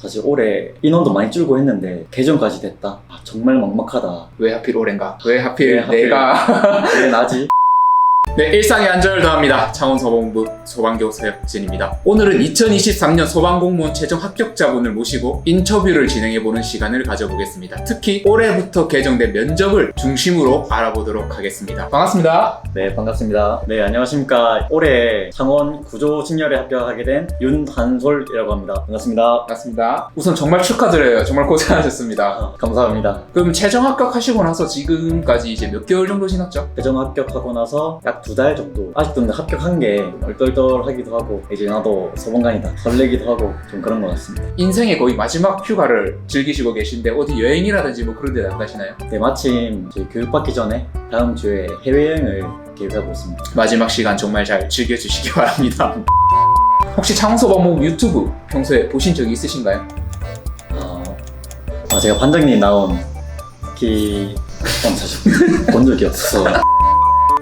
사실 올해 인원도 많이 줄고 했는데 개정까지 됐다. 정말 막막하다. 왜 하필 올해인가? 왜 하필 왜 하필 내가 왜 나지? 네, 일상의 안전을 더합니다. 창원소방부 소방교 사역진입니다. 오늘은 2023년 소방공무원 최종 합격자분을 모시고 인터뷰를 진행해보는 시간을 가져보겠습니다. 특히 올해부터 개정된 면접을 중심으로 알아보도록 하겠습니다. 반갑습니다. 네, 반갑습니다. 네, 안녕하십니까. 올해 창원 구조직렬에 합격하게 된 윤한솔이라고 합니다. 반갑습니다. 반갑습니다. 우선 정말 축하드려요. 정말 고생하셨습니다. 감사합니다. 그럼 최종 합격하시고 나서 지금까지 이제 몇 개월 정도 지났죠? 개정 합격하고 나서 약 2달 정도. 아직도 근데 합격한 게 얼떨떨하기도 하고 이제 나도 소방관이다 설레기도 하고 좀 그런 것 같습니다. 인생의 거의 마지막 휴가를 즐기시고 계신데 어디 여행이라든지 뭐 그런 데 나가시나요? 네, 마침 저희 교육받기 전에 다음 주에 해외여행을 계획하고 있습니다. 마지막 시간 정말 잘 즐겨주시기 바랍니다. 혹시 창원소방부 유튜브 평소에 보신 적이 있으신가요? 제가 반장님 나온 사실 본 적이 없어서.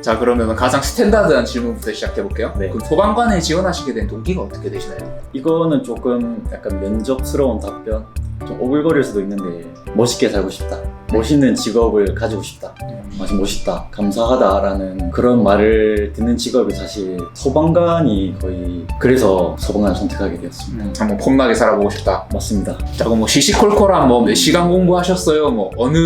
자, 그러면 가장 스탠다드한 질문부터 시작해볼게요. 네. 그럼 소방관에 지원하시게 된 동기가 어떻게 되시나요? 이거는 조금 약간 면접스러운 답변, 좀 오글거릴 수도 있는데 멋있게 살고 싶다, 멋있는 직업을 가지고 싶다, 아주 멋있다, 감사하다라는 그런 말을 듣는 직업이 사실 소방관이 거의, 그래서 소방관을 선택하게 되었습니다. 한번 폼나게 살아보고 싶다. 맞습니다. 자, 그럼 뭐 시시콜콜한 뭐 몇 시간 공부하셨어요? 뭐 어느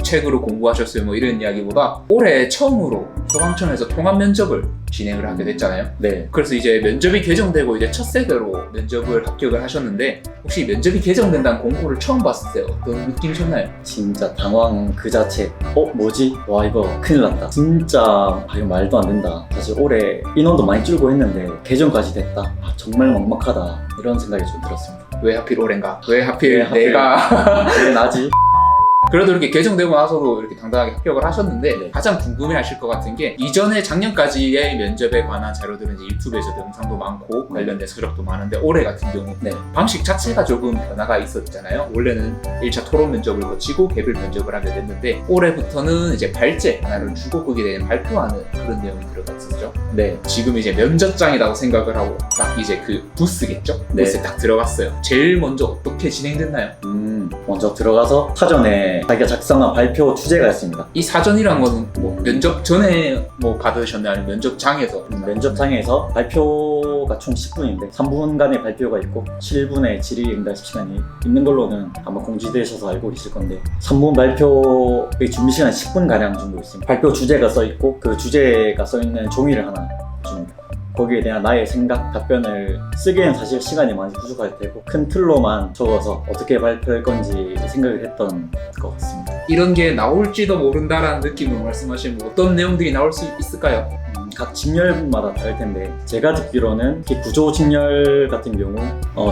책으로 공부하셨어요? 뭐 이런 이야기보다 올해 처음으로 소방청에서 통합 면접을 진행을 하게 됐잖아요. 네. 그래서 이제 면접이 개정되고 이제 첫 세대로 면접을 합격을 하셨는데 혹시 면접이 개정된다는 공고를 처음 봤을 때 어떤 느낌이셨나요? 진짜 당황 그 자체. 뭐지? 와, 이거 큰일 났다. 진짜 이거 말도 안 된다. 사실 올해 인원도 많이 줄고 했는데 개정까지 됐다. 정말 막막하다. 이런 생각이 좀 들었습니다. 왜 하필 올해인가? 왜 하필 왜 하필 내가 왜 나지? 그래도 이렇게 개정되고 나서도 이렇게 당당하게 합격을 하셨는데 네. 가장 궁금해하실 것 같은 게 이전에 작년까지의 면접에 관한 자료들은 이제 유튜브에서도 영상도 많고 관련된 서적도 많은데 올해 같은 경우 네. 방식 자체가 조금 변화가 있었잖아요. 원래는 1차 토론 면접을 거치고 개별 면접을 하게 됐는데 올해부터는 이제 발제 하나를 주고 거기에 대해 발표하는 그런 내용이 들어가 있었죠. 네. 지금 이제 면접장이라고 생각을 하고 딱 이제 그 부스겠죠? 네. 부스에 딱 들어갔어요. 제일 먼저 어떻게 진행됐나요? 먼저 들어가서 사전에 자기가 작성한 발표 주제가 있습니다. 이 사전이란 거는 뭐 면접 전에 뭐 받으셨나요? 아니면 면접장에서? 면접장에서 발표가 총 10분인데 3분간의 발표가 있고 7분의 질의응답 시간이 있는 걸로는 아마 공지되셔서 알고 계실 건데 3분 발표의 준비 시간 10분가량 정도 있습니다. 발표 주제가 써 있고 그 주제가 써 있는 종이를 하나 줍니다. 거기에 대한 나의 생각, 답변을 쓰기에는 사실 시간이 많이 부족할 테고 큰 틀로만 적어서 어떻게 발표할 건지 생각을 했던 것 같습니다. 이런 게 나올지도 모른다라는 느낌으로 말씀하시면 뭐 어떤 내용들이 나올 수 있을까요? 각 직렬마다 다를 텐데 제가 듣기로는 구조 직렬 같은 경우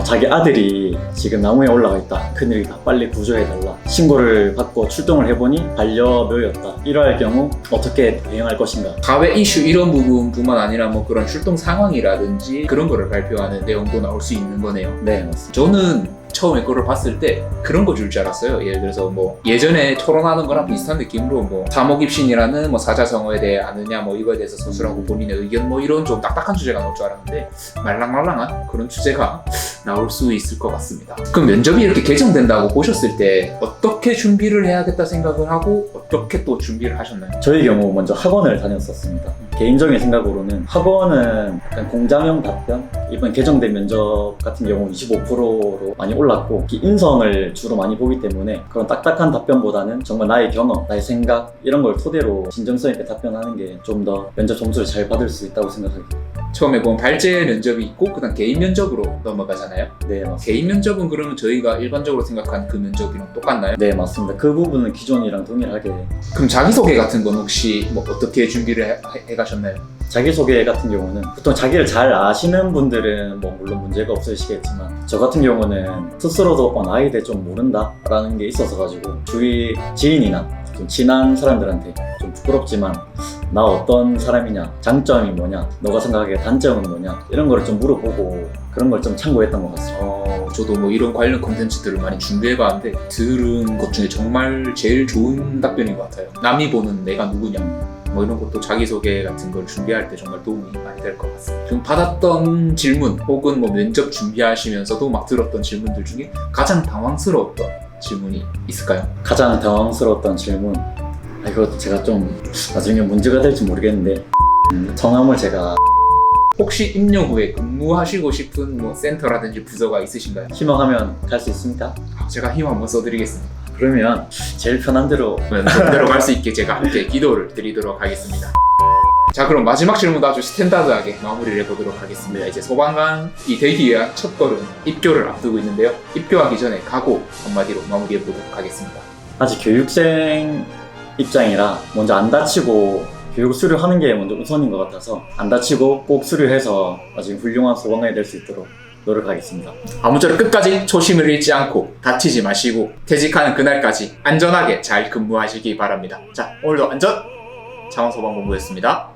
자기 아들이 지금 나무에 올라가 있다, 큰일이다, 빨리 구조해달라, 신고를 받고 출동을 해보니 반려묘였다, 이러할 경우 어떻게 대응할 것인가. 가외 이슈 이런 부분뿐만 아니라 뭐 그런 출동 상황이라든지 그런 거를 발표하는 내용도 나올 수 있는 거네요. 네, 맞습니다. 저는 처음에 그걸 봤을 때 그런 거 줄 줄 알았어요. 예를 들어서 뭐 예전에 토론하는 거랑 비슷한 느낌으로 뭐 사목입신이라는 뭐 사자성어에 대해 아느냐 뭐 이거에 대해서 서술하고 본인의 의견 뭐 이런 좀 딱딱한 주제가 나올 줄 알았는데 말랑말랑한 그런 주제가 나올 수 있을 것 같습니다. 그럼 면접이 이렇게 개정된다고 보셨을 때 어떻게 준비를 해야겠다 생각을 하고 어떻게 또 준비를 하셨나요? 저희 경우 먼저 학원을 다녔었습니다. 개인적인 생각으로는 학원은 약간 공장형 답변, 이번 개정된 면접 같은 경우 25%로 많이 올랐고 인성을 주로 많이 보기 때문에 그런 딱딱한 답변보다는 정말 나의 경험, 나의 생각 이런 걸 토대로 진정성 있게 답변하는 게 좀 더 면접 점수를 잘 받을 수 있다고 생각합니다. 처음에 보면 발제 면접이 있고 그다음 개인 면접으로 넘어가잖아요. 네, 맞습니다. 개인 면접은 그러면 저희가 일반적으로 생각하는 그 면접이랑 똑같나요? 네, 맞습니다. 그 부분은 기존이랑 동일하게. 그럼 자기소개 같은 건 혹시 뭐 어떻게 준비를 해가셨나요? 자기소개 같은 경우는 보통 자기를 잘 아시는 분들은 뭐 물론 문제가 없으시겠지만 저 같은 경우는 스스로도 나에 대해 좀 모른다 라는 게 있어서 가지고 주위 지인이나 좀 친한 사람들한테 좀 부끄럽지만 나 어떤 사람이냐, 장점이 뭐냐, 너가 생각하기에 단점은 뭐냐 이런 거를 좀 물어보고 그런 걸 좀 참고했던 것 같습니다. 저도 뭐 이런 관련 콘텐츠들을 많이 준비해봤는데 들은 것 중에 정말 제일 좋은 답변인 것 같아요. 남이 보는 내가 누구냐 뭐 이런 것도 자기소개 같은 걸 준비할 때 정말 도움이 많이 될 것 같습니다. 지금 받았던 질문 혹은 뭐 면접 준비하시면서도 막 들었던 질문들 중에 가장 당황스러웠던 질문이 있을까요? 가장 당황스러웠던 질문. 이거 제가 좀 나중에 문제가 될지 모르겠는데 성함을 제가 혹시 입력 후에 근무하시고 싶은 뭐 센터라든지 부서가 있으신가요? 희망하면 갈 수 있습니까? 제가 힘 한번 써드리겠습니다. 그러면 제일 편한 대로 마음대로 갈 수 있게 제가 함께 기도를 드리도록 하겠습니다. 자, 그럼 마지막 질문도 아주 스탠다드하게 마무리를 해보도록 하겠습니다. 이제 소방관이 되기 위한 첫 걸음, 입교를 앞두고 있는데요. 입교하기 전에 각오 한마디로 마무리해보도록 하겠습니다. 아직 교육생 입장이라 먼저 안 다치고 교육 수료하는 게 먼저 우선인 것 같아서 안 다치고 꼭 수료해서 나중에 훌륭한 소방관이 될 수 있도록 노력하겠습니다. 아무쪼록 끝까지 초심을 잃지 않고 다치지 마시고 퇴직하는 그날까지 안전하게 잘 근무하시기 바랍니다. 자, 오늘도 안전! 창원소방본부였습니다.